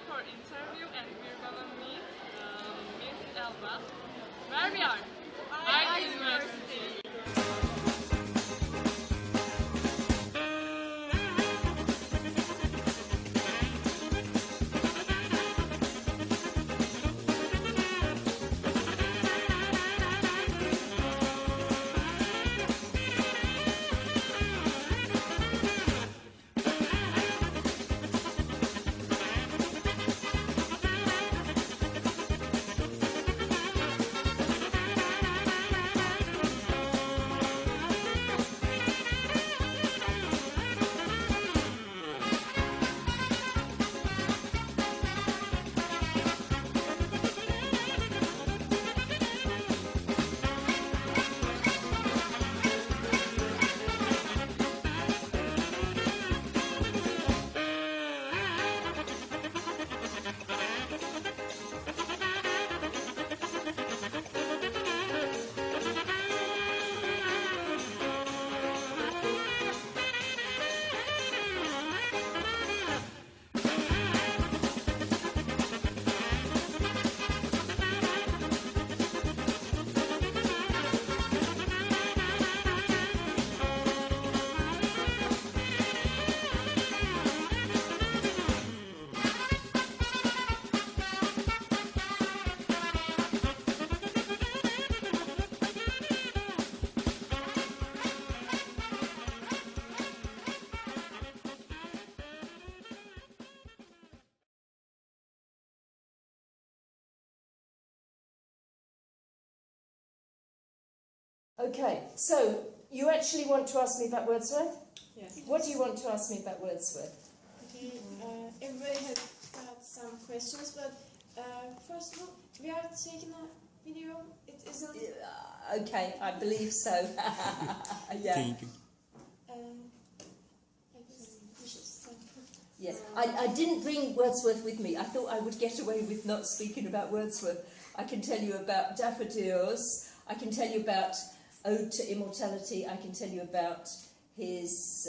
for interview and we're gonna meet Ms. Alban. Where we are? Aydın University. Okay, so you actually want to ask me about Wordsworth? Yes. What do you want to ask me about Wordsworth? Okay, everybody has got some questions, but first of all, we are taking a video. It isn't. Okay, I believe so. Yeah. Thank you. I guess we should start. Yes, I didn't bring Wordsworth with me. I thought I would get away with not speaking about Wordsworth. I can tell you about daffodils. I can tell you about Ode to Immortality. I can tell you about his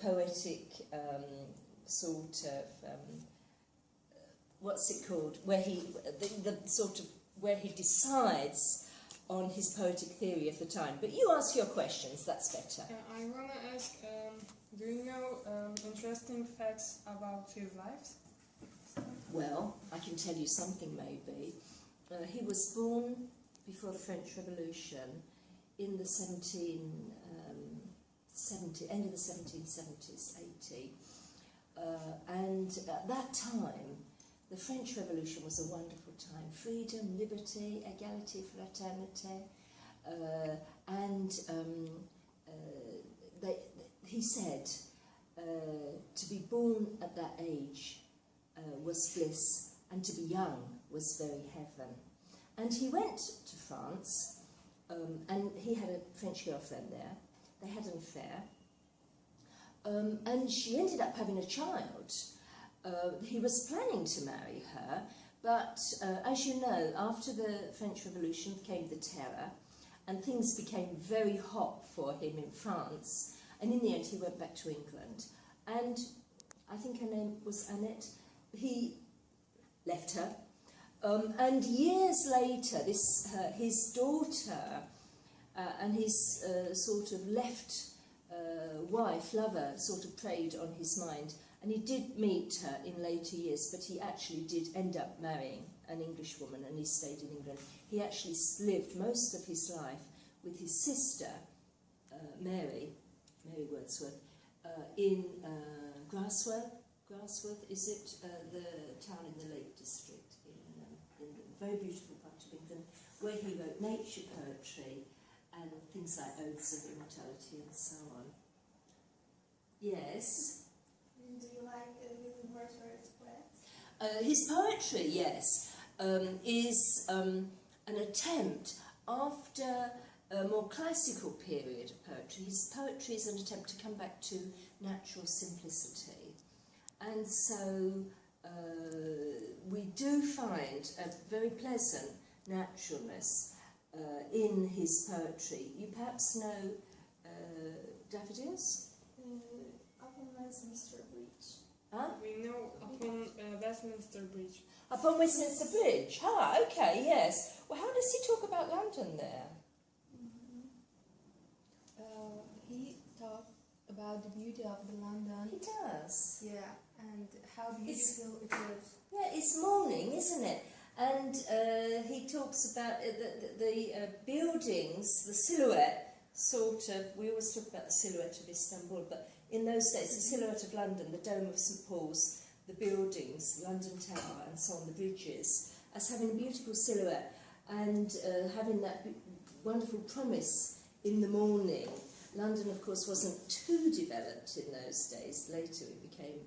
poetic sort of what's it called? Where he the sort of where he decides on his poetic theory of the time. But you ask your questions. That's better. I wanna ask, do you know interesting facts about his life? Well, I can tell you something maybe. He was born before the French Revolution in the end of the 1770s, 80. And at that time, the French Revolution was a wonderful time. Freedom, liberty, equality, fraternity. He said to be born at that age was bliss, and to be young was very heaven. And he went to France, and he had a French girlfriend there. They had an affair, and she ended up having a child. He was planning to marry her, but as you know, after the French Revolution came the Terror, and things became very hot for him in France, and in the end he went back to England. And I think her name was Annette. He left her, and years later, his daughter and his sort of left wife, lover, sort of preyed on his mind, and he did meet her in later years, but he actually did end up marrying an English woman, and he stayed in England. He actually lived most of his life with his sister, Mary Wordsworth, in Grassworth, is it the town in the Lake District, in a very beautiful part of England, where he wrote nature poetry and things like Odes of Immortality and so on. Yes? Do you like William Wordsworth's poets? His poetry, yes, is an attempt after a more classical period of poetry. His poetry is an attempt to come back to natural simplicity. And so we do find a very pleasant naturalness in his poetry. You perhaps know Daffodils? Alban was Mr. Breach. Huh? We know upon Westminster Bridge. Upon Westminster Bridge. Ah, okay, yes. Well, how does he talk about London there? He talked about the beauty of the London. He does. Yeah, and how beautiful it is. Yeah, it's morning, isn't it? And he talks about the buildings, the silhouette, sort of. We always talk about the silhouette of Istanbul, but in those days, the silhouette of London, the Dome of St Paul's, the buildings, London Tower, and so on, the bridges, as having a beautiful silhouette and having that wonderful promise in the morning. London, of course, wasn't too developed in those days. Later, it became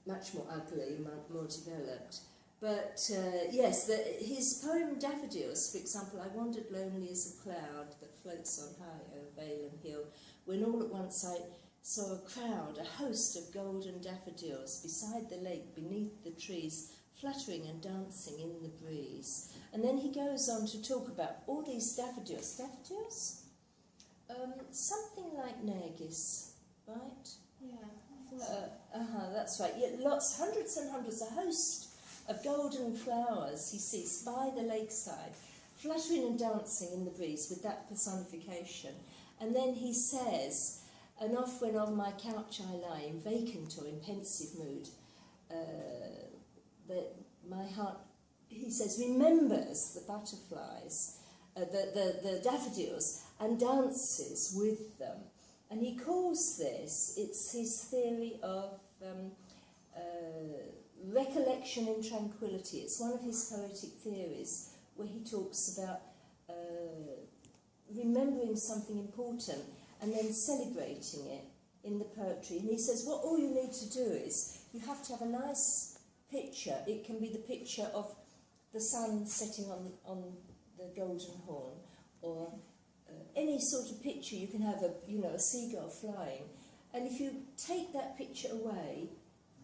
much more ugly, more developed. But yes, his poem Daffodils, for example, I wandered lonely as a cloud that floats on high o'er vale and hill, when all at once I saw a crowd, a host of golden daffodils, beside the lake, beneath the trees, fluttering and dancing in the breeze. And then he goes on to talk about all these daffodils. Daffodils? Something like Nergis, right? Yeah. That's right. Yeah, lots, hundreds and hundreds, a host of golden flowers he sees by the lakeside, fluttering and dancing in the breeze with that personification. And then he says, and oft when on my couch I lie, in vacant or in pensive mood, that my heart, he says, remembers the butterflies, the daffodils, and dances with them. And he calls this, it's his theory of recollection in tranquility. It's one of his poetic theories where he talks about remembering something important and then celebrating it in the poetry. And he says what all you need to do is you have to have a nice picture. It can be the picture of the sun setting on the Golden Horn, or any sort of picture. You can have a seagull flying, and if you take that picture away,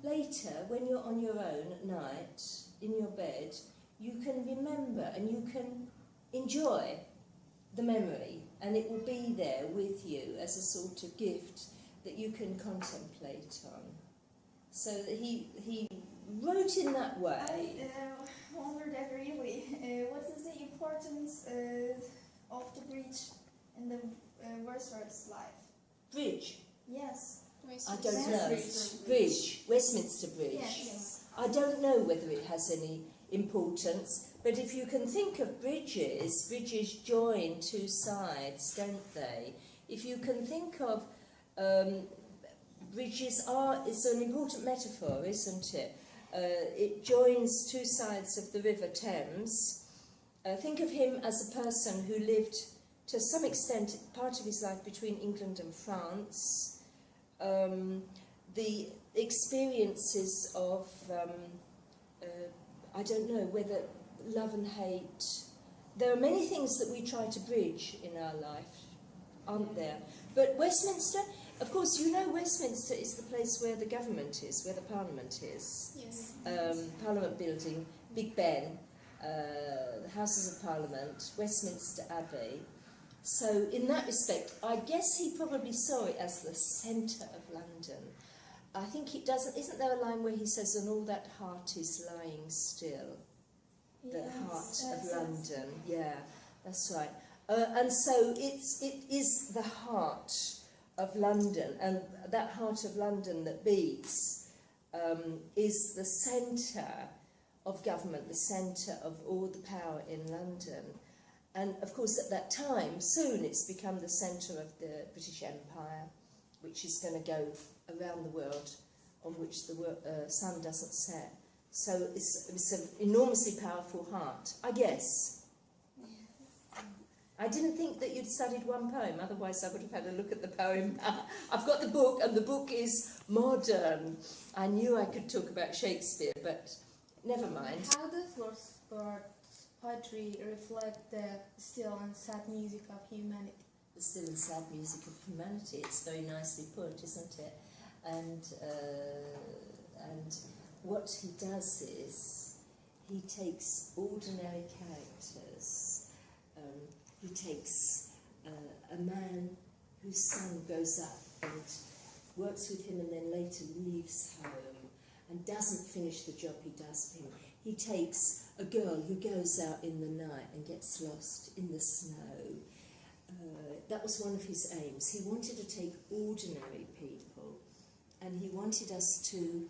later when you're on your own at night in your bed, you can remember and you can enjoy the memory, and it will be there with you as a sort of gift that you can contemplate on. So that he wrote in that way. I wonder that really. What is the importance of the bridge in the Wordsworth's life? Bridge? Yes. I don't know. Westminster Bridge. Westminster Bridge. Yes. I don't know whether it has any importance, but if you can think of bridges, bridges join two sides, don't they? If you can think of bridges it's an important metaphor, isn't it? It joins two sides of the River Thames. Think of him as a person who lived, to some extent, part of his life between England and France. The experiences of, I don't know, whether love and hate. There are many things that we try to bridge in our life, aren't there? But Westminster, of course, you know Westminster is the place where the government is, where the Parliament is. Yes. Parliament Building, Big Ben, the Houses of Parliament, Westminster Abbey. So in that respect, I guess he probably saw it as the centre of London. I think it doesn't, isn't there a line where he says, and all that heart is lying still? The heart of London, yeah, that's right. And so it is the heart of London, and that heart of London that beats is the centre of government, the centre of all the power in London. And of course at that time, soon it's become the centre of the British Empire, which is going to go around the world, on which the sun doesn't set. So it's an enormously powerful heart, I guess. I didn't think that you'd studied one poem, otherwise I would have had a look at the poem. I've got the book, and the book is modern. I knew I could talk about Shakespeare, but never mind. How does Wordsworth's poetry reflect the still and sad music of humanity? The still and sad music of humanity. It's very nicely put, isn't it? And what he does is he takes ordinary characters. He takes a man whose son grows up and works with him and then later leaves home. and doesn't finish the job he does for him. He takes a girl who goes out in the night and gets lost in the snow. That was one of his aims. He wanted to take ordinary people and he wanted us to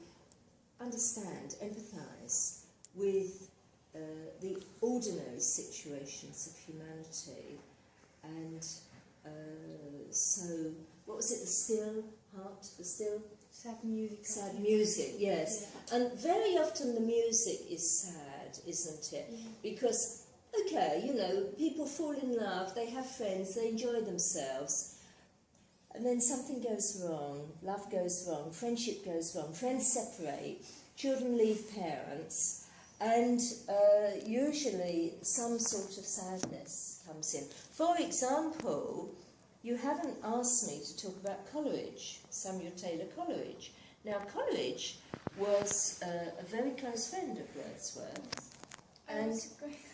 understand, empathise with the ordinary situations of humanity. And so, what was it, the still heart, the still? Sad music. Sad music, yes. Yeah. And very often the music is sad, isn't it? Yeah. Because, okay, you know, people fall in love, they have friends, they enjoy themselves, and then something goes wrong, love goes wrong, friendship goes wrong, friends separate, children leave parents, and usually some sort of sadness comes in. For example, you haven't asked me to talk about Coleridge, Samuel Taylor Coleridge. Now, Coleridge was a very close friend of Wordsworth. And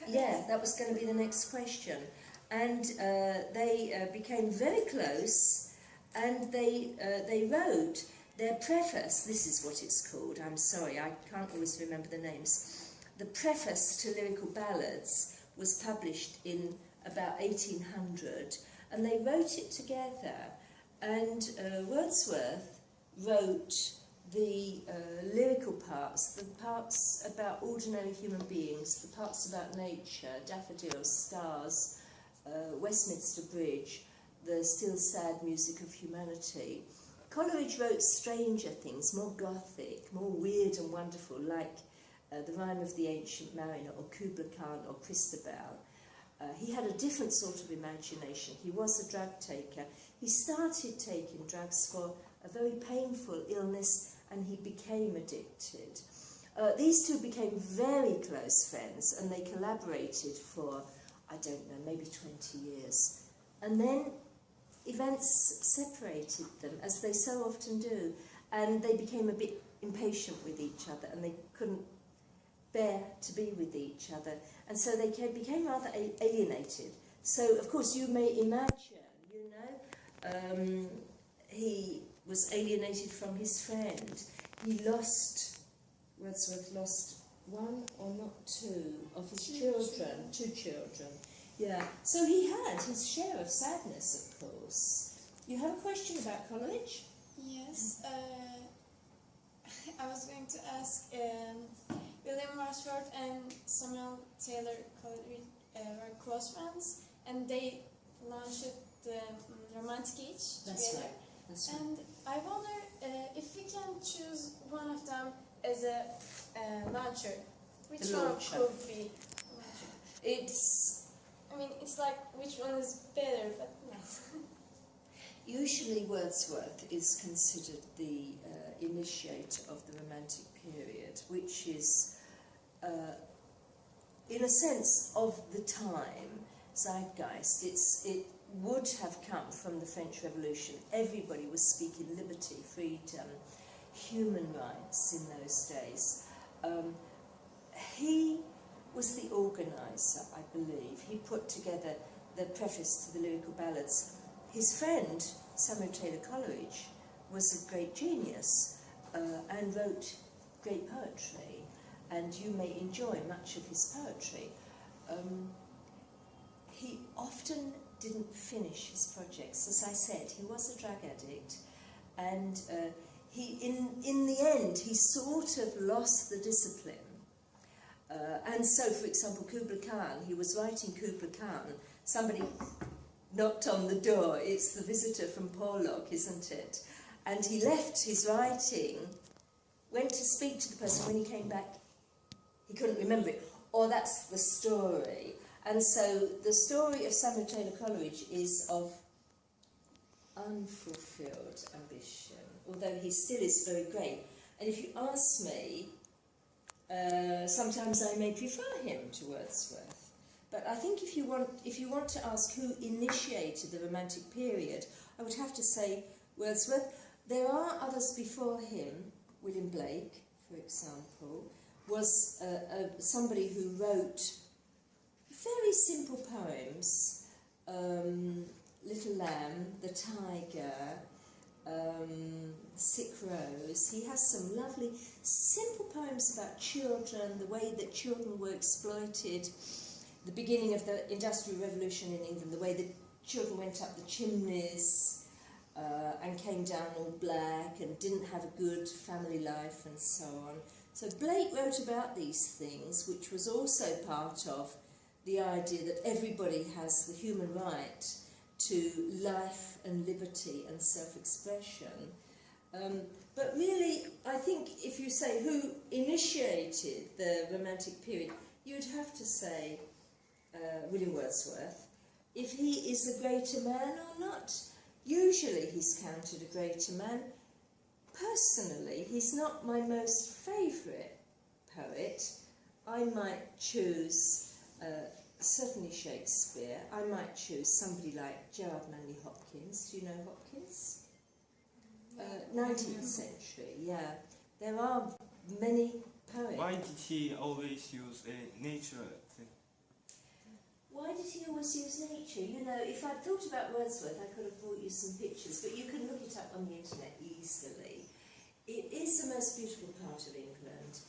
yeah, that was going to be the next question. And they became very close, and they wrote their preface. This is what it's called. I'm sorry, I can't always remember the names. The preface to Lyrical Ballads was published in about 1800, and they wrote it together. And Wordsworth wrote the lyrical parts, the parts about ordinary human beings, the parts about nature, daffodils, stars, Westminster Bridge, the still sad music of humanity. Coleridge wrote stranger things, more gothic, more weird and wonderful, like The Rime of the Ancient Mariner or Kubla Khan or Christabel. He had a different sort of imagination. He was a drug taker. He started taking drugs for a very painful illness, and he became addicted. These two became very close friends, and they collaborated for, I don't know, maybe 20 years. And then events separated them, as they so often do, and they became a bit impatient with each other, and they couldn't bear to be with each other, and so they became rather alienated. So, of course, you may imagine, you know, he was alienated from his friend. Wordsworth lost one or not two of his children, two children. Yeah, so he had his share of sadness, of course. You have a question about Coleridge? Yes. I was going to ask, William Wordsworth and Samuel Taylor Coleridge were close friends, and they launched the Romantic Age That's together. right. That's right. And I wonder if we can choose one of them as a launcher. Which The one launcher. could be launcher? It's I mean, it's like which one is better, but no. usually Wordsworth is considered the initiator of the Romantic period, which is, in a sense, of the time, zeitgeist. It would have come from the French Revolution. Everybody was speaking liberty, freedom, human rights in those days. He was the organiser, I believe. He put together the preface to the Lyrical Ballads. His friend, Samuel Taylor Coleridge, was a great genius and wrote great poetry, and you may enjoy much of his poetry. He often didn't finish his projects. As I said, he was a drug addict, and in the end, he sort of lost the discipline. And so, for example, Kubla Khan, he was writing Kubla Khan, somebody knocked on the door. It's the visitor from Porlock, isn't it? And he left his writing, went to speak to the person. When he came back, he couldn't remember it. Or that's the story. And so the story of Samuel Taylor Coleridge is of unfulfilled ambition, although he still is very great. And if you ask me, sometimes I may prefer him to Wordsworth. But I think if you want to ask who initiated the Romantic period, I would have to say Wordsworth. There are others before him. William Blake, for example, was somebody who wrote very simple poems. Little Lamb, The Tiger, Sick Rose, he has some lovely, simple poems about children, the way that children were exploited, the beginning of the Industrial Revolution in England, the way that children went up the chimneys and came down all black and didn't have a good family life and so on. So Blake wrote about these things, which was also part of the idea that everybody has the human right to life and liberty and self-expression. But really, I think if you say who initiated the Romantic period, you'd have to say William Wordsworth. If he is a greater man or not, usually he's counted a greater man. Personally, he's not my most favourite poet. I might choose certainly Shakespeare. I might choose somebody like Gerard Manley Hopkins. Do you know Hopkins? 19th century, yeah. There are many poets. Why did he always use nature? Why did he always use nature? You know, if I'd thought about Wordsworth, I could have brought you some pictures, but you can look it up on the internet easily. It is the most beautiful part of England.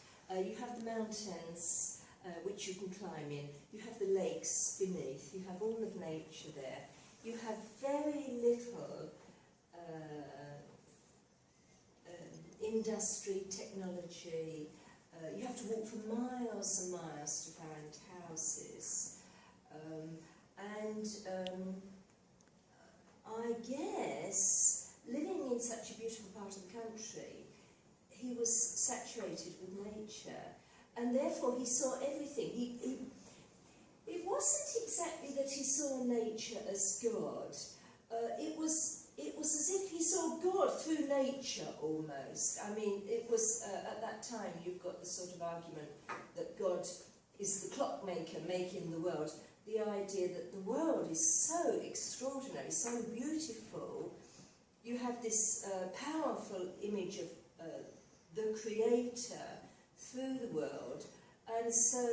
You have the mountains, which you can climb in. You have the lakes beneath. You have all of nature there. You have very little industry, technology. You have to walk for miles and miles to find houses. I guess, living in such a beautiful part of the country, he was saturated with nature, and therefore he saw everything. It wasn't exactly that he saw nature as God. It was as if he saw God through nature, almost. I mean, it was, at that time, you've got the sort of argument that God is the clockmaker making the world. The idea that the world is so extraordinary, so beautiful. You have this powerful image of the Creator through the world, and so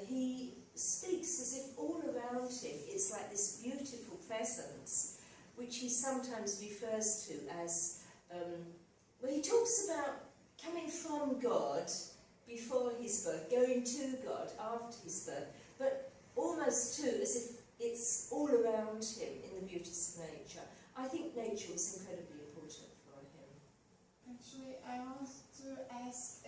he speaks as if all around him is like this beautiful presence, which he sometimes refers to as, well, he talks about coming from God before his birth, going to God after his birth, but almost too as if it's all around him in the beauties of nature. I think nature was incredibly important for him. Actually, I want to ask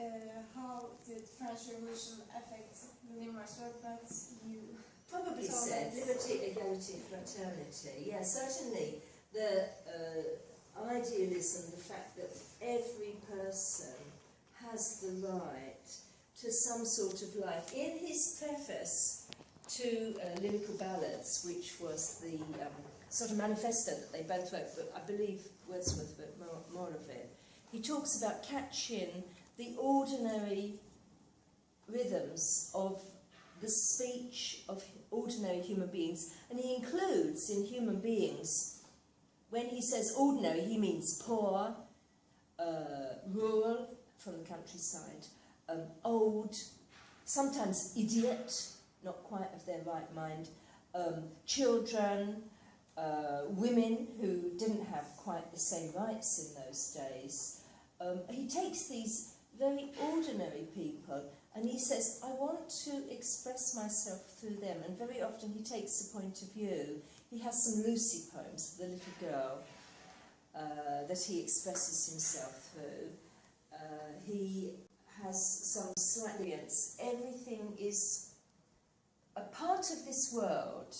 how did French Revolution affect William Wordsworth, but you Probably told said us. liberty, equality, fraternity. Yeah, certainly the idealism, the fact that every person has the right to some sort of life. In his preface to Lyrical Ballads, which was the sort of manifesto that they both wrote, but I believe Wordsworth wrote more of it, he talks about catching the ordinary rhythms of the speech of ordinary human beings, and he includes in human beings, when he says ordinary, he means poor, rural, from the countryside, old, sometimes idiot, not quite of their right mind, children, women who didn't have quite the same rights in those days. He takes these very ordinary people and he says, I want to express myself through them, and very often he takes a point of view. He has some Lucy poems, the little girl, that he expresses himself through. He has some slightly, everything is a part of this world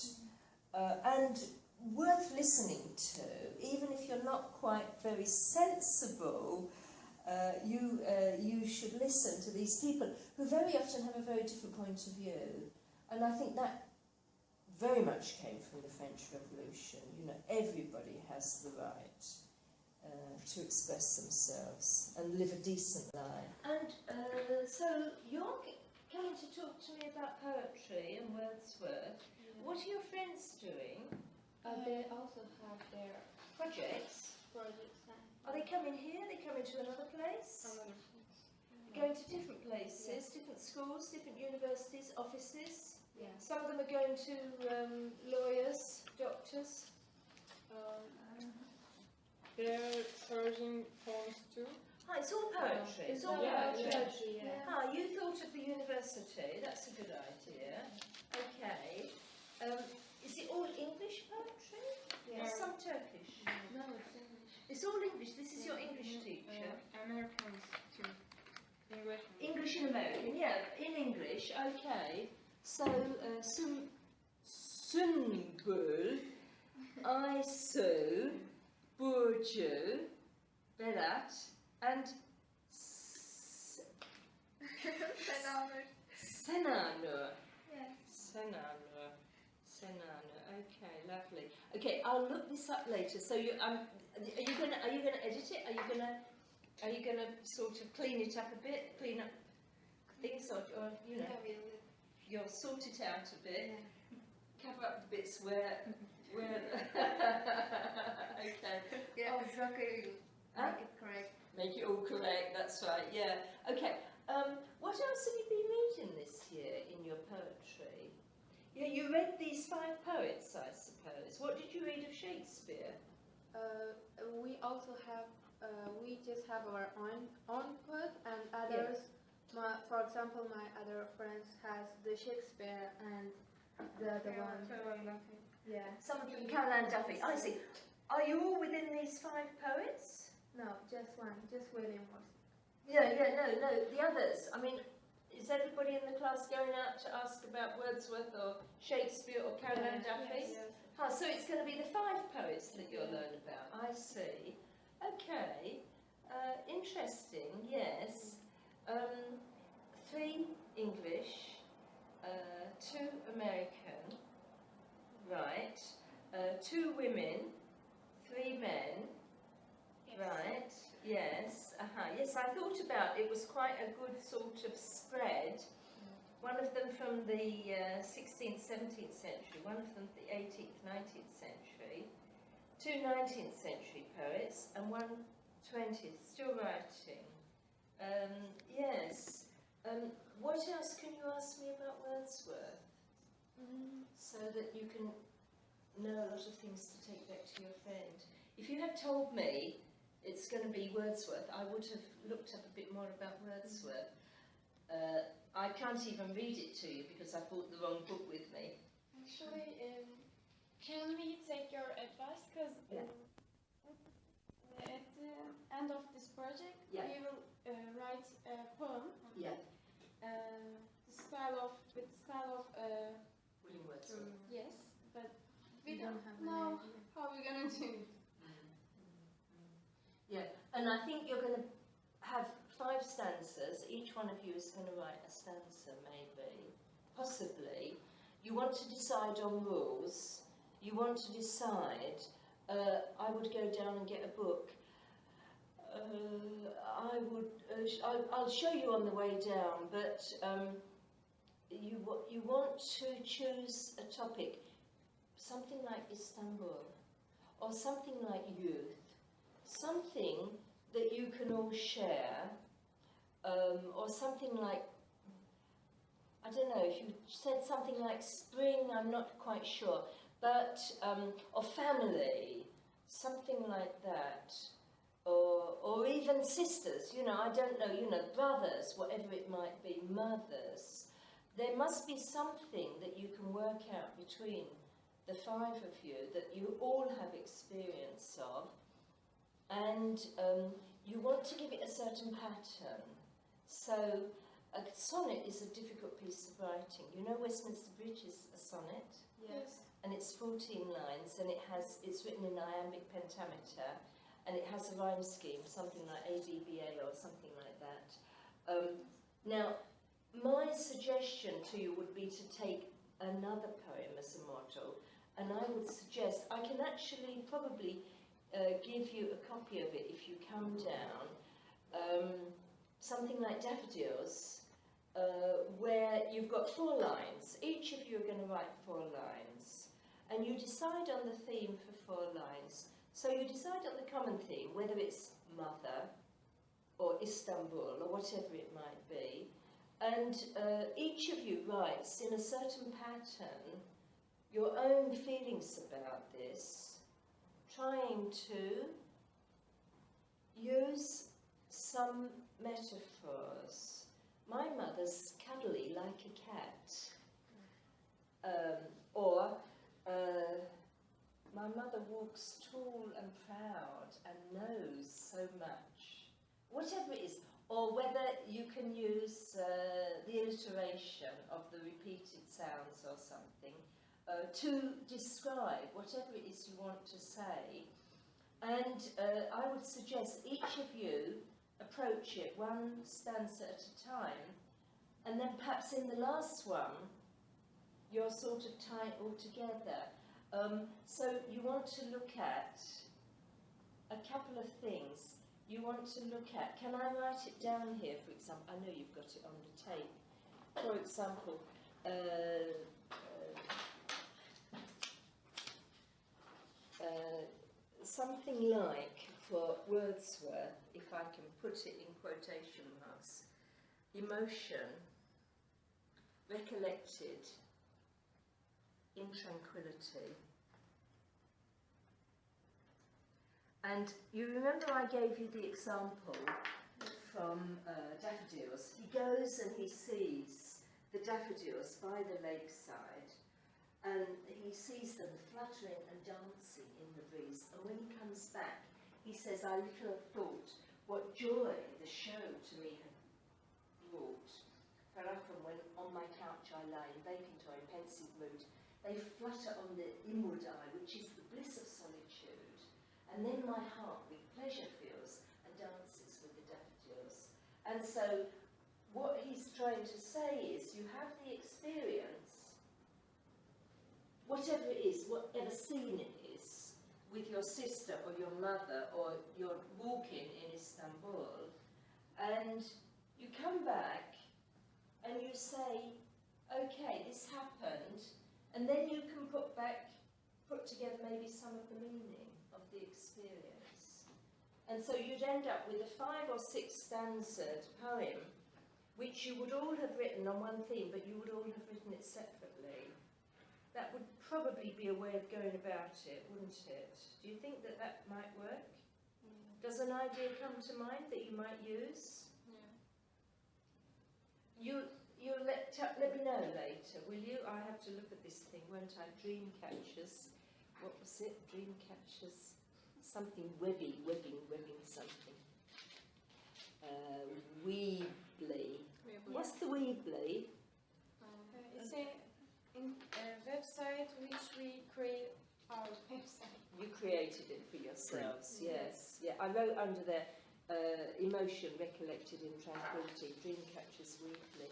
and worth listening to, even if you're not quite very sensible. You should listen to these people who very often have a very different point of view, and I think that very much came from the French Revolution. You know, everybody has the right to express themselves and live a decent life. And so you're coming to talk to me about poetry and Wordsworth. Yeah. What are your friends doing? They also have their Projects? projects. Are they coming here? Are they coming to another place? Going to different places, different schools, different universities, offices. Yeah. Some of them are going to lawyers, doctors. They're searching poems too. Hi, it's all poetry. It's all Yeah, poetry. yeah. Ah, you thought of the university. That's a good idea. Okay. Is it all English poetry? Yeah. Or some Turkish? No, it's English. It's all English. This is your English teacher. Americans too. English. English and American, yeah, in English, okay. So, Sümbül, Aysu, Burcu, Berat, and Senanur. Yes. Senanur, okay, lovely. Okay, I'll look this up later. So you, are you gonna edit it? Are you gonna sort of clean it up a bit, clean up things, or you know, you'll sort it out a bit, cover up the bits where. Okay. Yeah, exactly. Huh? Make it correct. Make it all correct. That's right. Yeah. Okay. What else have you been reading this year in your poetry? Yeah, you read these 5 poets, I suppose. What did you read of Shakespeare? We also have, we just have our own poet, and others, for example, my other friends has the Shakespeare and the other one. Yeah. Some of them, Caroline Duffy. I see. Are you all within these 5 poets? No, just one, just William Wordsworth. No. The others. I mean, is everybody in the class going out to ask about Wordsworth or Shakespeare or Caroline Duffy? Yes. Ah, so it's going to be the 5 poets that you'll learn about. I see. Okay. Interesting. Yes. 3 English, 2 American. Right. 2 women, 3 men. Right. Yes. Yes, I thought about it was quite a good sort of spread. One of them from the 16th, 17th century, one of them the 18th, 19th century, 2 19th century poets, and 1 20th, still writing. Yes. What else can you ask me about Wordsworth? So that you can know a lot of things to take back to your friend. If you had told me it's going to be Wordsworth, I would have looked up a bit more about Wordsworth. I can't even read it to you because I brought the wrong book with me. Actually, can we take your advice? Because at the end of this project, Yeah. we will write a poem. Yeah, With the style of William Wordsworth. yes, but we We don't don't have know an idea. how we're gonna do it. Yeah, and I think you're going to have 5 stanzas. Each one of you is going to write a stanza, maybe, possibly. You want to decide on rules. You want to decide. I would go down and get a book. I'll show you on the way down, but you want to choose a topic, something like Istanbul, or something like youth. Something that you can all share, or something like, I don't know, if you said something like spring, I'm not quite sure, but, or family, something like that, or even sisters, you know, I don't know, you know, brothers, whatever it might be, mothers. There must be something that you can work out between the 5 of you that you all have experience of. And you want to give it a certain pattern. So a sonnet is a difficult piece of writing. You know Westminster Bridge is a sonnet? Yes. And it's 14 lines, and it's written in iambic pentameter, and it has a rhyme scheme, something like ABBA or something like that. Now, my suggestion to you would be to take another poem as a model, and I would suggest, I can actually probably give you a copy of it if you come down, something like Daffodils, where you've got 4 lines. Each of you are going to write 4 lines, and you decide on the theme for 4 lines. So you decide on the common theme, whether it's mother or Istanbul or whatever it might be, and each of you writes in a certain pattern your own feelings about this, trying to use some metaphors. My mother's cuddly like a cat. Or my mother walks tall and proud and knows so much. Whatever it is. Or whether you can use the alliteration of the repeated sounds or something to describe whatever it is you want to say. And I would suggest each of you approach it one stanza at a time, and then perhaps in the last one you're sort of tie it all together. So you want to look at a couple of things. You want to look at, can I write it down here, for example? I know you've got it on the tape. For example, something like, for Wordsworth, if I can put it in quotation marks, emotion recollected in tranquility. And you remember I gave you the example from daffodils. He goes and he sees the daffodils by the lakeside, and he sees them fluttering and dancing in the breeze. And when he comes back, he says, I little thought what joy the show to me had brought. For often when on my couch I lie in vacant or in pensive mood, they flutter on the inward eye, which is the bliss of solitude. And then my heart with pleasure feels and dances with the daffodils. And so what he's trying to say is you have the experience, whatever it is, whatever scene it is, with your sister or your mother, or you're walking in Istanbul, and you come back and you say, okay, this happened, and then you can put together maybe some of the meaning of the experience. And so you'd end up with a 5 or 6 stanzas poem, which you would all have written on one theme, but you would all have written it separately. That would probably be a way of going about it, wouldn't it? Do you think that that might work? Does an idea come to mind that you might use? Yeah. You let me know later, will you? I have to look at this thing, won't I? Dreamcatchers. What was it? Dreamcatchers. Something webbing something. Weebly. What's the Weebly? It's a website which we create our website. You created it for yourselves, yes. Yeah, I wrote under there, emotion recollected in tranquility, Dreamcatchers Weebly.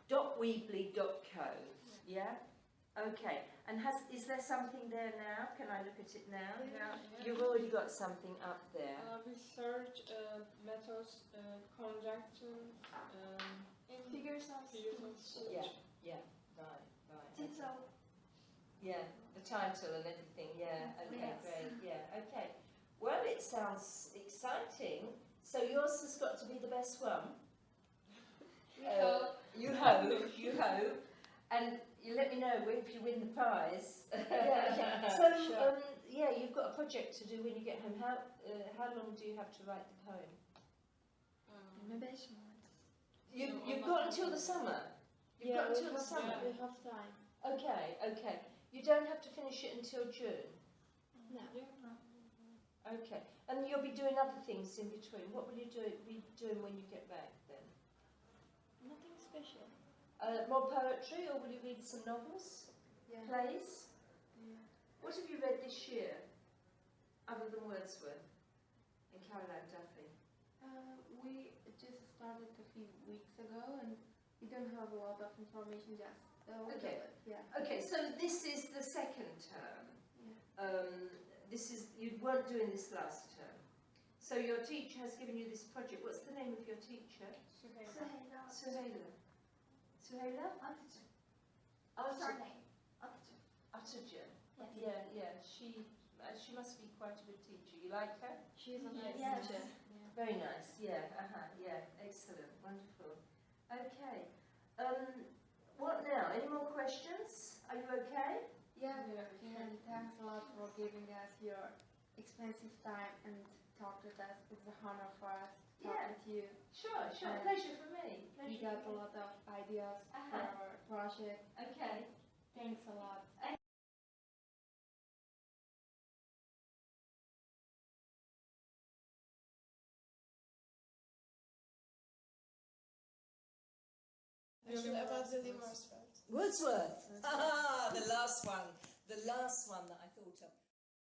.weebly.co, yeah? Okay, and is there something there now? Can I look at it now? Yeah. You've already got something up there. Research methods, conjunction, Figures of figures of speech. Yeah, right. Title. Yeah, the title and everything, yeah, okay, Yes. great, yeah, okay. Well, it sounds exciting. So yours has got to be the best one. You hope. And you let me know if you win the prize. Yeah, So, sure. you've got a project to do when you get home. How long do you have to write the poem? Maybe 5 months. You've got until the summer. You've got until the summer. We have time. Okay. You don't have to finish it until June. No. Okay. And you'll be doing other things in between. What will you be doing when you get back then? Nothing special. More poetry, or will you read some novels? Yeah. Plays? Yeah. What have you read this year, other than Wordsworth and Caroline Duffy? We just started a few weeks ago, and we don't have a lot of information just. Okay. Yeah. Okay, so this is the second term. Yeah. You weren't doing this last term. So your teacher has given you this project. What's the name of your teacher? Suheyla. Suheyla? Atıcı. Surname? Atıcı. Atıcı. Yes. Yeah. She must be quite a good teacher. You like her? She's a nice Yes. teacher. Very nice. Yeah. Excellent. Wonderful. Okay. What now? Any more questions? Are you okay? Yeah. Yeah. And thanks a lot for giving us your expensive time and talk with us. It's an honor for us to talk Yeah. with you. Sure, And pleasure for me. We got a lot of ideas for our project. Okay. Thanks a lot. Actually, about William Wordsworth. Wordsworth. Ah, the last one that I thought of.